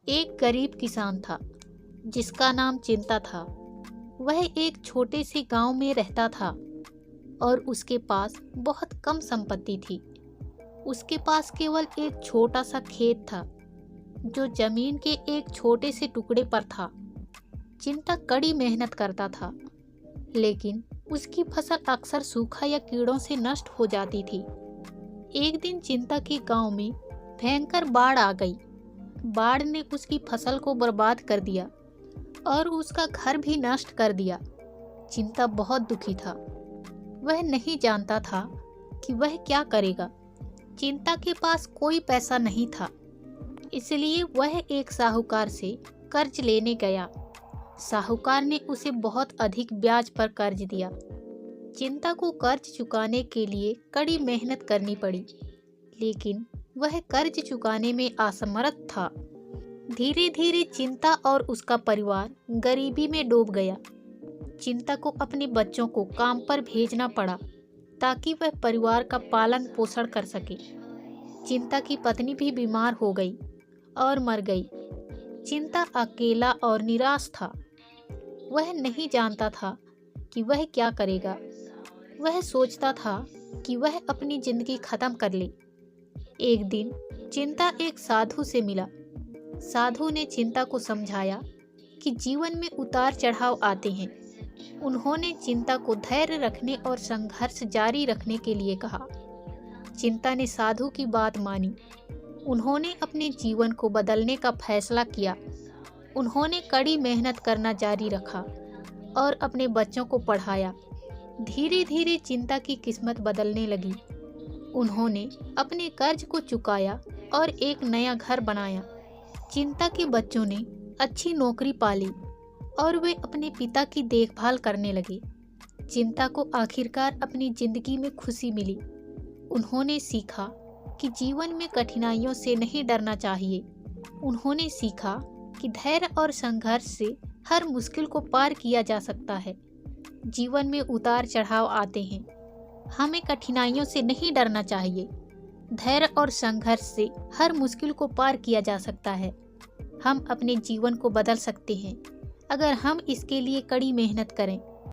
एक गरीब किसान था जिसका नाम चिंता था। वह एक छोटे से गांव में रहता था और उसके पास बहुत कम संपत्ति थी। उसके पास केवल एक छोटा सा खेत था जो जमीन के एक छोटे से टुकड़े पर था। चिंता कड़ी मेहनत करता था, लेकिन उसकी फसल अक्सर सूखा या कीड़ों से नष्ट हो जाती थी। एक दिन चिंता के गांव में भयंकर बाढ़ आ गई। बाढ़ ने उसकी फसल को बर्बाद कर दिया और उसका घर भी नष्ट कर दिया। चिंता बहुत दुखी था। वह नहीं जानता था कि वह क्या करेगा। चिंता के पास कोई पैसा नहीं था, इसलिए वह एक साहूकार से कर्ज लेने गया। साहूकार ने उसे बहुत अधिक ब्याज पर कर्ज दिया। चिंता को कर्ज चुकाने के लिए कड़ी मेहनत करनी पड़ी, लेकिन वह कर्ज चुकाने में असमर्थ था। धीरे धीरे चिंता और उसका परिवार गरीबी में डूब गया। चिंता को अपने बच्चों को काम पर भेजना पड़ा ताकि वह परिवार का पालन पोषण कर सके। चिंता की पत्नी भी बीमार हो गई और मर गई। चिंता अकेला और निराश था। वह नहीं जानता था कि वह क्या करेगा। वह सोचता था कि वह अपनी जिंदगी खत्म कर ले। एक दिन चिंता एक साधु से मिला। साधु ने चिंता को समझाया कि जीवन में उतार चढ़ाव आते हैं। उन्होंने चिंता को धैर्य रखने और संघर्ष जारी रखने के लिए कहा। चिंता ने साधु की बात मानी। उन्होंने अपने जीवन को बदलने का फैसला किया। उन्होंने कड़ी मेहनत करना जारी रखा और अपने बच्चों को पढ़ाया। धीरे धीरे चिंता की किस्मत बदलने लगी। उन्होंने अपने कर्ज को चुकाया और एक नया घर बनाया। चिंता के बच्चों ने अच्छी नौकरी पाली और वे अपने पिता की देखभाल करने लगे। चिंता को आखिरकार अपनी जिंदगी में खुशी मिली। उन्होंने सीखा कि जीवन में कठिनाइयों से नहीं डरना चाहिए। उन्होंने सीखा कि धैर्य और संघर्ष से हर मुश्किल को पार किया जा सकता है। जीवन में उतार चढ़ाव आते हैं, हमें कठिनाइयों से नहीं डरना चाहिए। धैर्य और संघर्ष से हर मुश्किल को पार किया जा सकता है। हम अपने जीवन को बदल सकते हैं अगर हम इसके लिए कड़ी मेहनत करें।